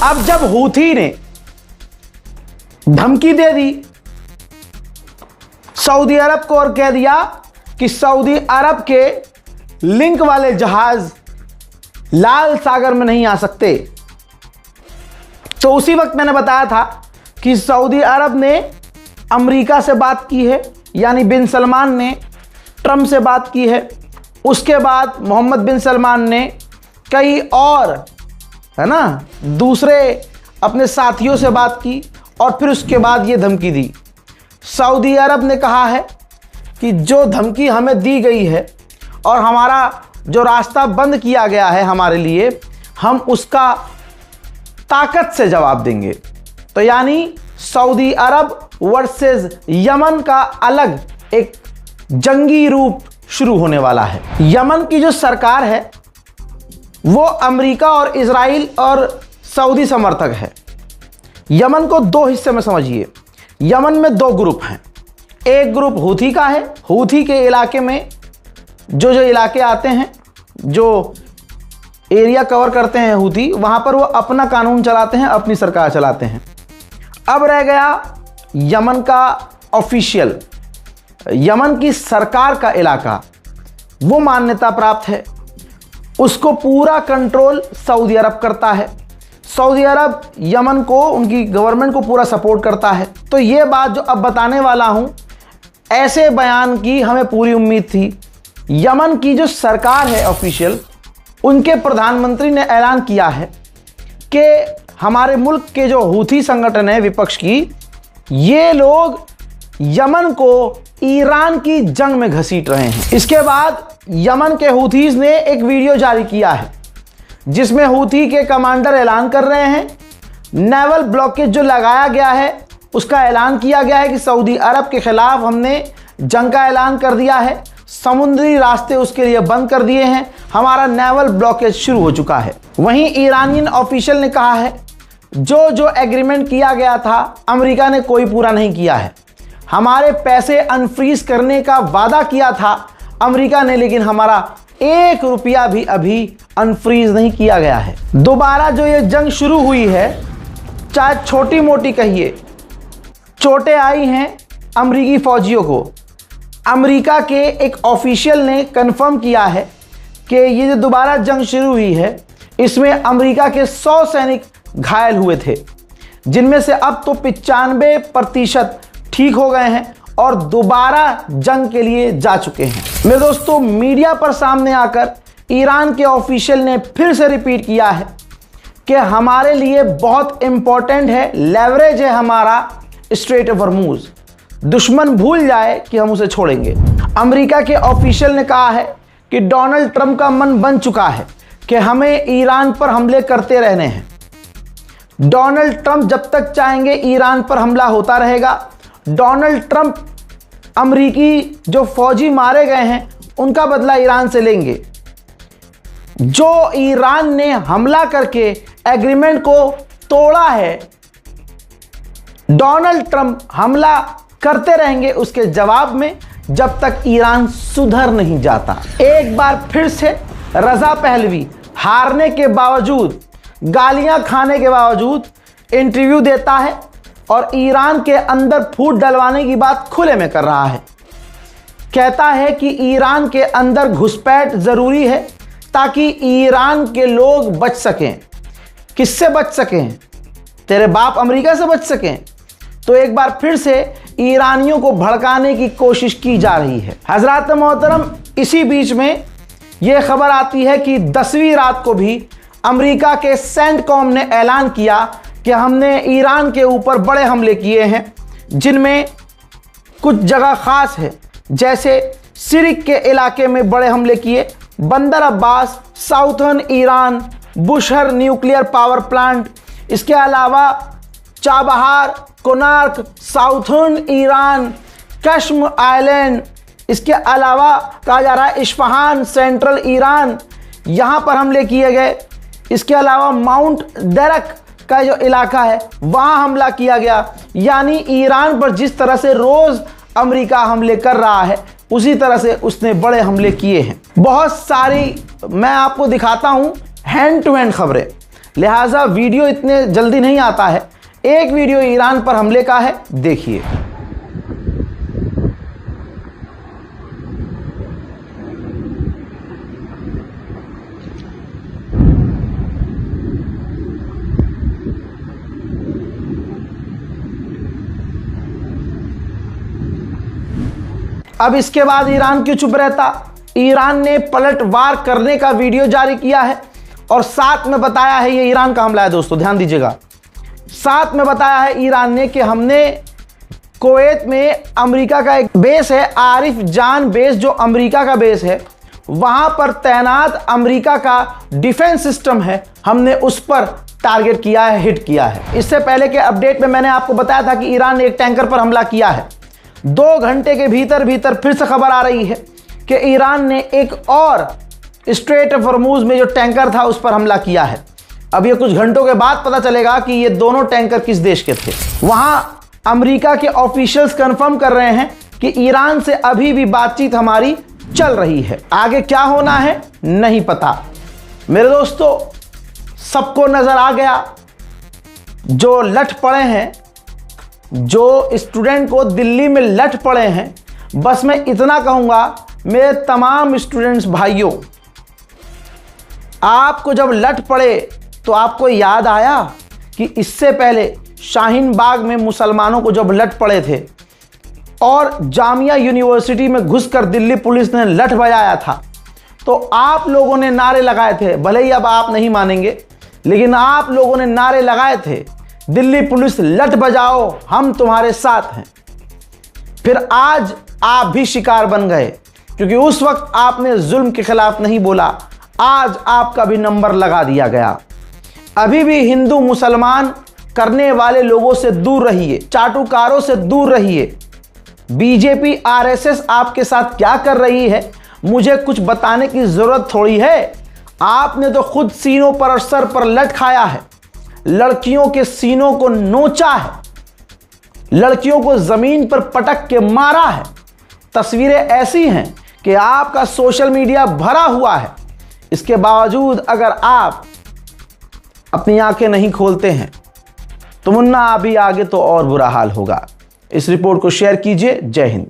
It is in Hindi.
अब जब हूथी ने धमकी दे दी सऊदी अरब को और कह दिया कि सऊदी अरब के लिंक वाले जहाज लाल सागर में नहीं आ सकते, तो उसी वक्त मैंने बताया था कि सऊदी अरब ने अमेरिका से बात की है, यानी बिन सलमान ने ट्रंप से बात की है। उसके बाद मोहम्मद बिन सलमान ने कई और दूसरे अपने साथियों से बात की और फिर उसके बाद ये धमकी दी। सऊदी अरब ने कहा है कि जो धमकी हमें दी गई है और हमारा जो रास्ता बंद किया गया है हमारे लिए, हम उसका ताकत से जवाब देंगे। तो यानी सऊदी अरब वर्सेस यमन का अलग एक जंगी रूप शुरू होने वाला है। यमन की जो सरकार है वो अमेरिका और इजराइल और सऊदी समर्थक है। यमन को दो हिस्से में समझिए। यमन में दो ग्रुप हैं। एक ग्रुप हूथी का है। हूथी के इलाके में जो इलाके आते हैं, जो एरिया कवर करते हैं हूथी, वहां पर वो अपना कानून चलाते हैं, अपनी सरकार चलाते हैं। अब रह गया यमन का ऑफिशियल, यमन की सरकार का इलाका, वो मान्यता प्राप्त है, उसको पूरा कंट्रोल सऊदी अरब करता है। सऊदी अरब यमन को, उनकी गवर्नमेंट को पूरा सपोर्ट करता है। तो ये बात जो अब बताने वाला हूं, ऐसे बयान की हमें पूरी उम्मीद थी। यमन की जो सरकार है ऑफिशियल, उनके प्रधानमंत्री ने ऐलान किया है कि हमारे मुल्क के जो हूथी संगठन है विपक्ष की, ये लोग यमन को ईरान की जंग में घसीट रहे हैं। इसके बाद यमन के हूथीज ने एक वीडियो जारी किया है जिसमें हूथी के कमांडर ऐलान कर रहे हैं, नेवल ब्लॉकेज जो लगाया गया है उसका ऐलान किया गया है कि सऊदी अरब के खिलाफ हमने जंग का ऐलान कर दिया है, समुद्री रास्ते उसके लिए बंद कर दिए हैं, हमारा नेवल ब्लॉकेज शुरू हो चुका है। वहीं ईरानियन ऑफिशियल ने कहा है जो एग्रीमेंट किया गया था अमेरिका ने कोई पूरा नहीं किया है। हमारे पैसे अनफ्रीज करने का वादा किया था अमेरिका ने, लेकिन हमारा 1 रुपया भी अभी अनफ्रीज नहीं किया गया है। दोबारा जो ये जंग शुरू हुई है, चाहे छोटी मोटी कहिए, चोटें आई हैं अमरीकी फौजियों को। अमेरिका के एक ऑफिशियल ने कंफर्म किया है कि ये जो दोबारा जंग शुरू हुई है इसमें अमेरिका के 100 सैनिक घायल हुए थे, जिनमें से अब तो 95% ठीक हो गए हैं और दोबारा जंग के लिए जा चुके हैं। मेरे दोस्तों, मीडिया पर सामने आकर ईरान के ऑफिशियल ने फिर से रिपीट किया है कि हमारे लिए बहुत इंपॉर्टेंट है, लेवरेज है हमारा स्ट्रेट ऑफ हॉर्मुज, दुश्मन भूल जाए कि हम उसे छोड़ेंगे। अमेरिका के ऑफिशियल ने कहा है कि डोनाल्ड ट्रंप का मन बन चुका है कि हमें ईरान पर हमले करते रहने हैं। डोनाल्ड ट्रंप जब तक चाहेंगे ईरान पर हमला होता रहेगा। डोनाल्ड ट्रंप अमेरिकी जो फौजी मारे गए हैं उनका बदला ईरान से लेंगे। जो ईरान ने हमला करके एग्रीमेंट को तोड़ा है, डोनाल्ड ट्रंप हमला करते रहेंगे उसके जवाब में, जब तक ईरान सुधर नहीं जाता। एक बार फिर से रजा पहलवी हारने के बावजूद, गालियां खाने के बावजूद इंटरव्यू देता है और ईरान के अंदर फूट डलवाने की बात खुले में कर रहा है। कहता है कि ईरान के अंदर घुसपैठ जरूरी है ताकि ईरान के लोग बच सकें। किससे बच सकें? तेरे बाप अमेरिका से बच सकें। तो एक बार फिर से ईरानियों को भड़काने की कोशिश की जा रही है। हजरात मोहतरम, इसी बीच में यह खबर आती है कि 10वीं रात को भी अमेरिका के सेंटकॉम ने ऐलान किया कि हमने ईरान के ऊपर बड़े हमले किए हैं, जिनमें कुछ जगह खास है, जैसे सिरिक के इलाके में बड़े हमले किए, Bandar Abbas, southern Iran, Bushehr nuclear power plant, इसके अलावा Chabahar, Konarak, southern Iran, Qeshm island, इसके अलावा कहा जा रहा है इस्फहान, सेंट्रल ईरान, यहाँ पर हमले किए गए। इसके अलावा माउंट डेरक का जो इलाका है वहाँ हमला किया गया। यानी ईरान पर जिस तरह से रोज़ अमेरिका हमले कर रहा है, उसी तरह से उसने बड़े हमले किए हैं। बहुत सारी मैं आपको दिखाता हूँ हैंड टू हैंड खबरें। लिहाजा वीडियो इतने जल्दी नहीं आता है। एक वीडियो ईरान पर हमले का है, देखिए। अब इसके बाद ईरान क्यों चुप रहता? ईरान ने पलटवार करने का वीडियो जारी किया है और साथ में बताया है, ये ईरान का हमला है दोस्तों, ध्यान दीजिएगा। साथ में बताया है ईरान ने कि हमने कुवैत में अमेरिका का एक बेस है, आरिफ जान बेस, जो अमेरिका का बेस है, वहां पर तैनात अमेरिका का डिफेंस सिस्टम है, हमने उस पर टारगेट किया है, हिट किया है। इससे पहले के अपडेट में मैंने आपको बताया था कि ईरान ने एक टैंकर पर हमला किया है। 2 घंटे के भीतर फिर से खबर आ रही है कि ईरान ने एक और स्ट्रेट ऑफ हॉर्मुज में जो टैंकर था उस पर हमला किया है। अब ये कुछ घंटों के बाद पता चलेगा कि ये दोनों टैंकर किस देश के थे। वहां अमेरिका के ऑफिशियल्स कंफर्म कर रहे हैं कि ईरान से अभी भी बातचीत हमारी चल रही है। आगे क्या होना है नहीं पता। मेरे दोस्तों, सबको नजर आ गया, जो लठ पड़े हैं, जो स्टूडेंट को दिल्ली में लठ पड़े हैं। बस मैं इतना कहूंगा मेरे तमाम स्टूडेंट्स भाइयों, आपको जब लठ पड़े तो आपको याद आया कि इससे पहले शाहीन बाग में मुसलमानों को जब लठ पड़े थे और जामिया यूनिवर्सिटी में घुसकर दिल्ली पुलिस ने लठ बजाया था, तो आप लोगों ने नारे लगाए थे। भले ही अब आप नहीं मानेंगे, लेकिन आप लोगों ने नारे लगाए थे, दिल्ली पुलिस लठ बजाओ, हम तुम्हारे साथ हैं। फिर आज आप भी शिकार बन गए, क्योंकि उस वक्त आपने जुल्म के खिलाफ नहीं बोला। आज आपका भी नंबर लगा दिया गया। अभी भी हिंदू मुसलमान करने वाले लोगों से दूर रहिए, चाटुकारों से दूर रहिए। बीजेपी आरएसएस आपके साथ क्या कर रही है मुझे कुछ बताने की जरूरत थोड़ी है। आपने तो खुद सीनों पर और सर पर लठ खाया है, लड़कियों के सीनों को नोचा है, लड़कियों को जमीन पर पटक के मारा है। तस्वीरें ऐसी हैं कि आपका सोशल मीडिया भरा हुआ है। इसके बावजूद अगर आप अपनी आंखें नहीं खोलते हैं तो मुन्ना अभी आगे तो और बुरा हाल होगा। इस रिपोर्ट को शेयर कीजिए। जय हिंद।